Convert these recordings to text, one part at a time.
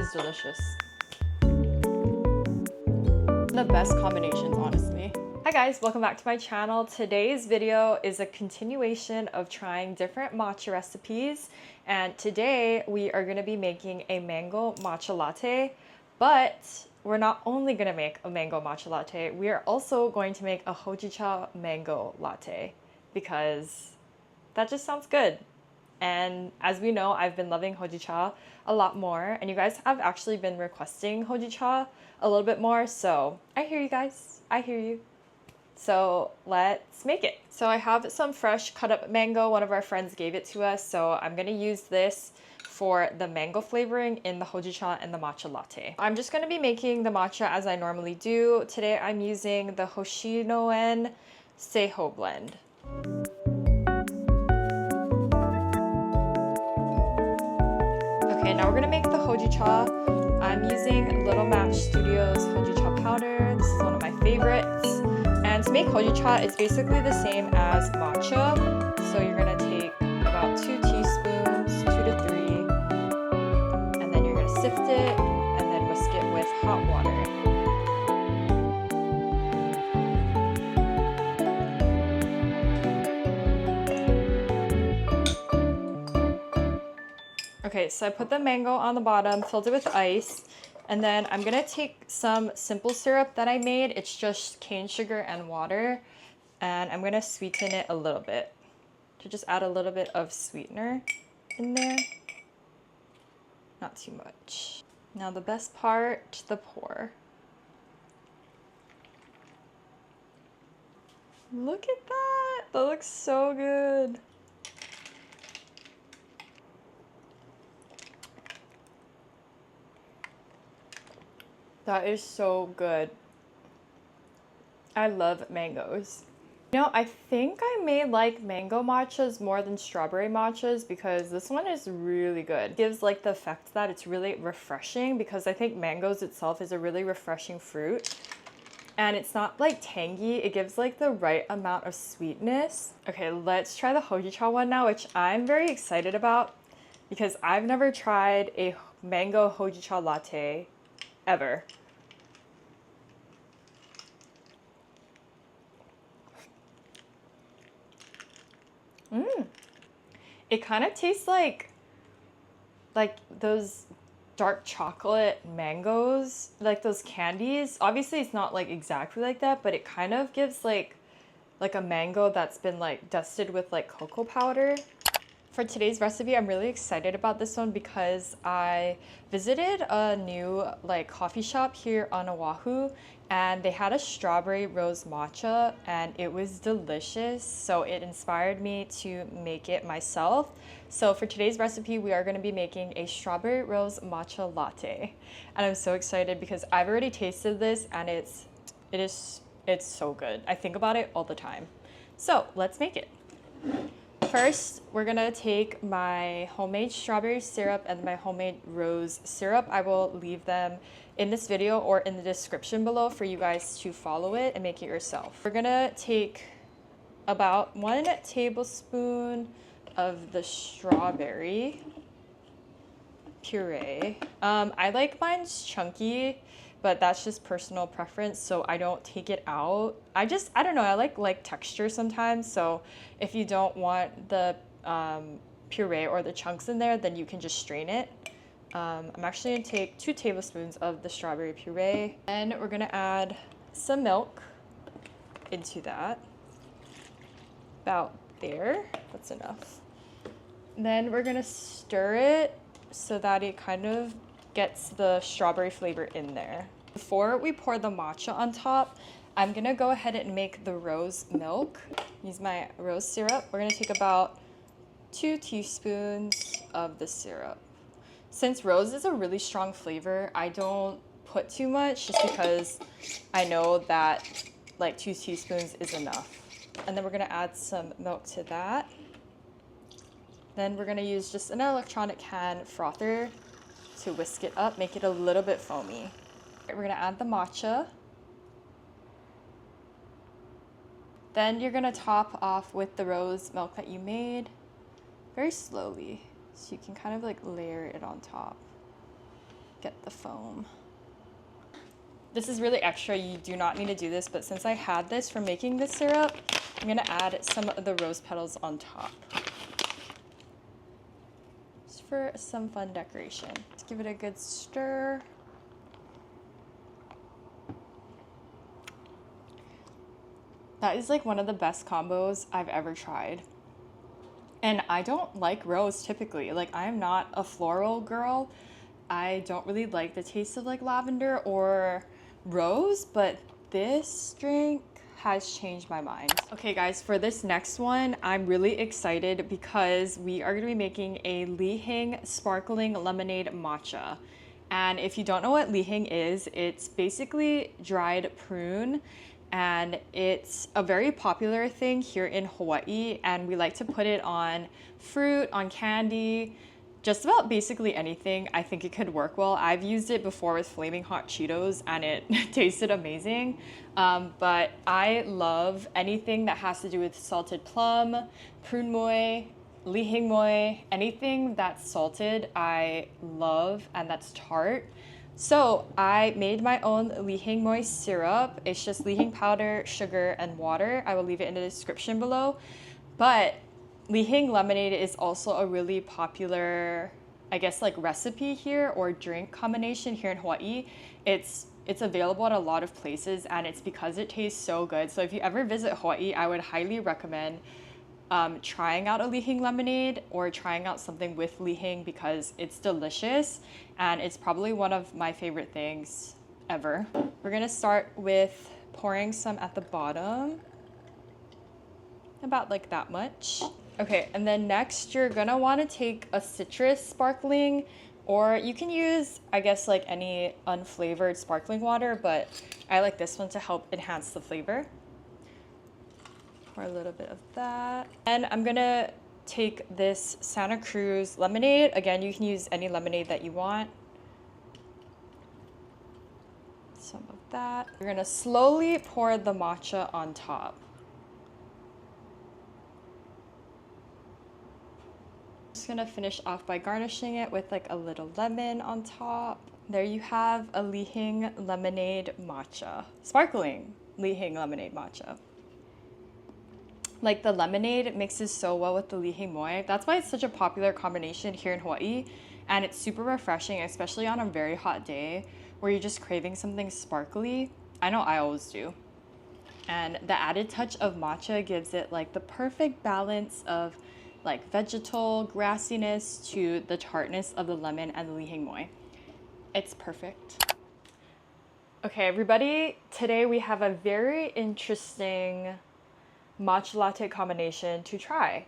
is delicious. The best combinations, honestly. Hi guys, welcome back to my channel. Today's video is a continuation of trying different matcha recipes, and today we are going to be making a mango matcha latte. But we're not only going to make a mango matcha latte, we are also going to make a hojicha mango latte because that just sounds good. And as we know, I've been loving hojicha a lot more, and you guys have actually been requesting hojicha a little bit more, so I hear you guys, I hear you. So let's make it. So I have some fresh cut up mango. One of our friends gave it to us, so I'm gonna use this for the mango flavoring in the hojicha and the matcha latte. I'm just gonna be making the matcha as I normally do. Today I'm using the Hoshinoen Seiho blend. Okay, now we're gonna make the hojicha. I'm using Little Match Studios hojicha powder. This is one of my favorites. And to make hojicha, it's basically the same as matcha. So you're gonna take about 2 teaspoons, 2 to 3, and then you're gonna sift it and then whisk it with hot water. Okay, so I put the mango on the bottom, filled it with ice, and then I'm gonna take some simple syrup that I made. It's just cane sugar and water, and I'm gonna sweeten it a little bit to just add a little bit of sweetener in there. Not too much. Now the best part, the pour. Look at that! That looks so good. That is so good. I love mangoes. You know, I think I may like mango matchas more than strawberry matchas because this one is really good. It gives like the effect that it's really refreshing because I think mangoes itself is a really refreshing fruit. And it's not like tangy, it gives like the right amount of sweetness. Okay, let's try the hojicha one now, which I'm very excited about because I've never tried a mango hojicha latte ever. It kind of tastes like those dark chocolate mangoes, like those candies. Obviously it's not like exactly like that, but it kind of gives like a mango that's been like dusted with like cocoa powder. For today's recipe, I'm really excited about this one because I visited a new like coffee shop here on Oahu, and they had a strawberry rose matcha and it was delicious. So it inspired me to make it myself. So for today's recipe, we are going to be making a strawberry rose matcha latte. And I'm so excited because I've already tasted this and it's so good. I think about it all the time. So let's make it. First, we're gonna take my homemade strawberry syrup and my homemade rose syrup. I will leave them in this video or in the description below for you guys to follow it and make it yourself. We're gonna take about 1 tablespoon of the strawberry puree. I like mine's chunky, but that's just personal preference, so I don't take it out. I don't know, I like texture sometimes, so if you don't want the puree or the chunks in there, then you can just strain it. I'm actually gonna take 2 tablespoons of the strawberry puree, and we're gonna add some milk into that. About there, that's enough. Then we're gonna stir it so that it kind of gets the strawberry flavor in there. Before we pour the matcha on top, I'm gonna go ahead and make the rose milk. Use my rose syrup. We're gonna take about 2 teaspoons of the syrup. Since rose is a really strong flavor, I don't put too much just because I know that like 2 teaspoons is enough. And then we're gonna add some milk to that. Then we're gonna use just an electronic hand frother to whisk it up, make it a little bit foamy. We're gonna add the matcha. Then you're gonna top off with the rose milk that you made very slowly. So you can kind of like layer it on top. get the foam. This is really extra, you do not need to do this, but since I had this from making this syrup, I'm gonna add some of the rose petals on top. Just for some fun decoration. Let's give it a good stir. That is like one of the best combos I've ever tried. And I don't like rose typically. Like, I'm not a floral girl. I don't really like the taste of like lavender or rose, but this drink has changed my mind. Okay guys, for this next one, I'm really excited because we are gonna be making a hing sparkling lemonade matcha. And if you don't know what hing is, it's basically dried prune, and it's a very popular thing here in Hawaii, and we like to put it on fruit, on candy, just about basically anything. I think it could work well. I've used it before with flaming hot Cheetos and it tasted amazing. But I love anything that has to do with salted plum, prune moy, hing moy, anything that's salted I love and that's tart. So I made my own hing moy syrup. It's just hing powder, sugar, and water. I will leave it in the description below. But hing lemonade is also a really popular, I guess, like recipe here or drink combination here in Hawaii. It's available at a lot of places, and it's because it tastes so good. So if you ever visit Hawaii, I would highly recommend trying out a hing lemonade or trying out something with hing because it's delicious and it's probably one of my favorite things ever. We're gonna start with pouring some at the bottom, about like that much. Okay, and then next you're gonna want to take a citrus sparkling, or you can use, I guess, like any unflavored sparkling water, but I like this one to help enhance the flavor. Pour a little bit of that. And I'm gonna take this Santa Cruz lemonade. Again, you can use any lemonade that you want. Some of that. You're gonna slowly pour the matcha on top. Just gonna finish off by garnishing it with like a little lemon on top. There you have a hing lemonade matcha. Sparkling hing lemonade matcha. Like, the lemonade mixes so well with the hing moy. That's why it's such a popular combination here in Hawaii. And it's super refreshing, especially on a very hot day where you're just craving something sparkly. I know I always do. And the added touch of matcha gives it like the perfect balance of like vegetal grassiness to the tartness of the lemon and the hing moy. It's perfect. Okay, everybody, today we have a very interesting matcha latte combination to try.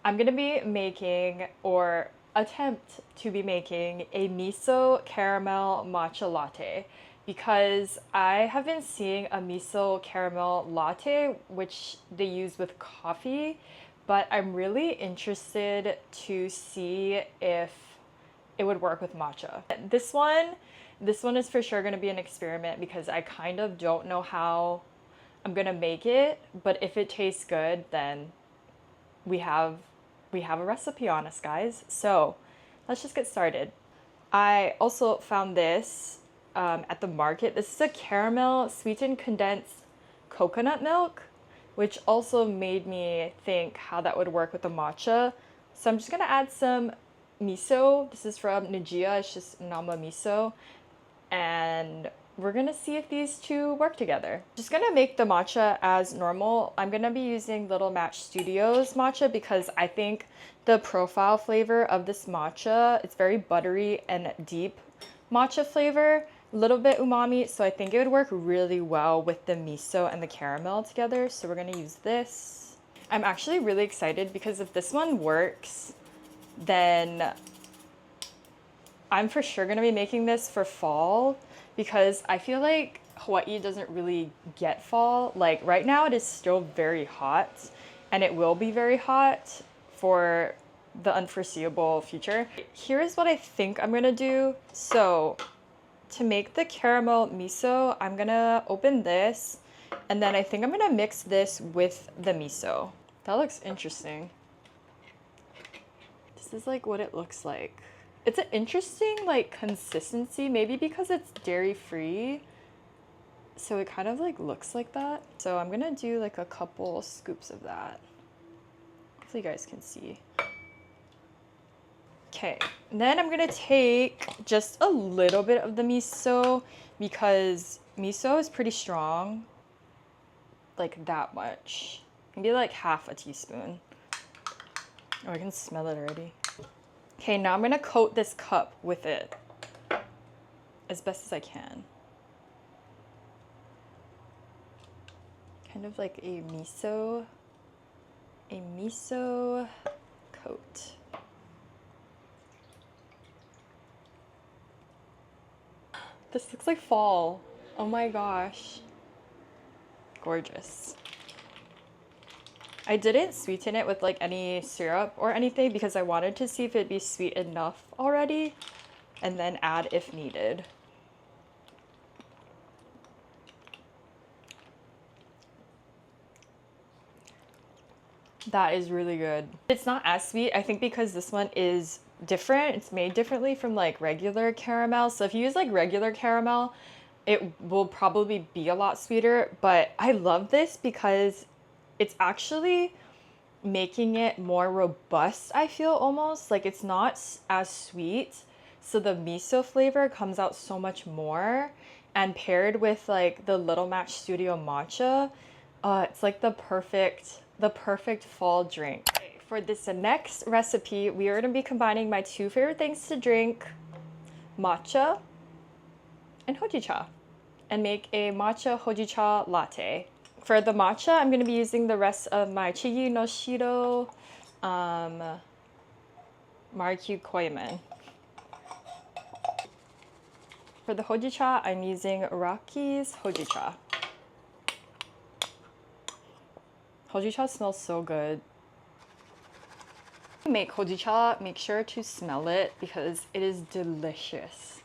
I'm gonna be making, or attempt to be making, a miso caramel matcha latte because I have been seeing a miso caramel latte which they use with coffee, but I'm really interested to see if it would work with matcha. This one is for sure gonna be an experiment because I kind of don't know how I'm gonna make it, but if it tastes good, then we have a recipe on us, guys. So let's just get started. I also found this at the market. This is a caramel sweetened condensed coconut milk, which also made me think how that would work with the matcha. So I'm just gonna add some miso. This is from Nijia, it's just nama miso. And we're gonna see if these two work together. Just gonna make the matcha as normal. I'm gonna be using Little Match Studios matcha because I think the profile flavor of this matcha, it's very buttery and deep matcha flavor, a little bit umami, so I think it would work really well with the miso and the caramel together. So we're gonna use this. I'm actually really excited because if this one works, then I'm for sure gonna be making this for fall, because I feel like Hawaii doesn't really get fall. Like right now it is still very hot and it will be very hot for the unforeseeable future. Here's what I think I'm gonna do. So to make the caramel miso, I'm gonna open this and then I think I'm gonna mix this with the miso. That looks interesting. This is like what it looks like. It's an interesting like consistency, maybe because it's dairy free. So it kind of like looks like that. So I'm gonna do like a couple scoops of that. Hopefully you guys can see. Okay, and then I'm gonna take just a little bit of the miso because miso is pretty strong. Like that much. Maybe like half a teaspoon. Oh, I can smell it already. Okay, now I'm gonna coat this cup with it as best as I can. Kind of like a miso coat. This looks like fall. Oh my gosh. Gorgeous. I didn't sweeten it with like any syrup or anything because I wanted to see if it'd be sweet enough already and then add if needed. That is really good. It's not as sweet, I think, because this one is different. It's made differently from like regular caramel. So if you use like regular caramel, it will probably be a lot sweeter. But I love this because it's actually making it more robust, I feel almost. Like it's not as sweet. So the miso flavor comes out so much more. And paired with like the Little Match Studio matcha, it's like the perfect fall drink. For this next recipe, we are going to be combining my two favorite things to drink, matcha and hojicha, and make a matcha hojicha latte. For the matcha, I'm going to be using the rest of my Chigi no Shiro Marikyu Koimen. For the hojicha, I'm using Raki's hojicha. Hojicha smells so good. Make hojicha, make sure to smell it because it is delicious.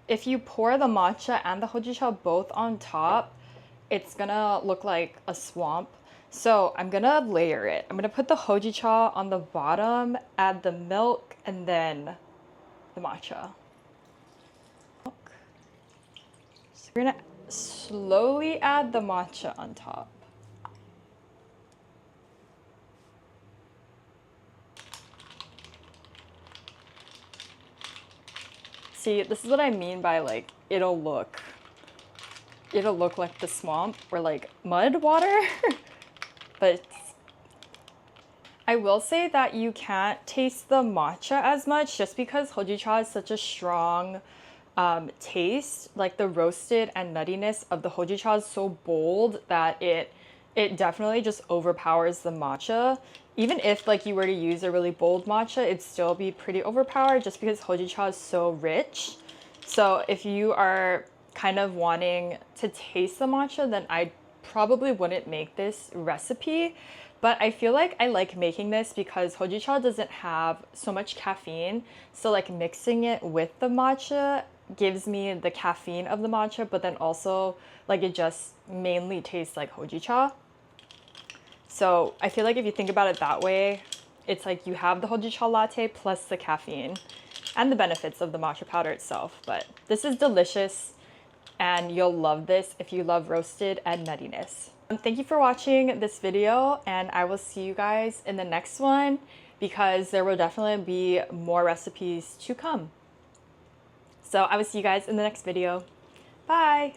If you pour the matcha and the hojicha both on top, it's gonna look like a swamp. So I'm gonna layer it. I'm gonna put the hojicha on the bottom, add the milk, and then the matcha. So we're gonna slowly add the matcha on top. See, this is what I mean by like, it'll look like the swamp or like mud water. But I will say that you can't taste the matcha as much just because hojicha is such a strong taste. Like the roasted and nuttiness of the hojicha is so bold that it definitely just overpowers the matcha. Even if like you were to use a really bold matcha, it'd still be pretty overpowered just because hojicha is so rich. So if you are kind of wanting to taste the matcha, then I probably wouldn't make this recipe. But I feel like I like making this because hojicha doesn't have so much caffeine. So like mixing it with the matcha gives me the caffeine of the matcha, but then also like it just mainly tastes like hojicha. So I feel like if you think about it that way, it's like you have the hojicha latte plus the caffeine and the benefits of the matcha powder itself. But this is delicious and you'll love this if you love roasted and nuttiness. Thank you for watching this video, and I will see you guys in the next one because there will definitely be more recipes to come. So I will see you guys in the next video. Bye!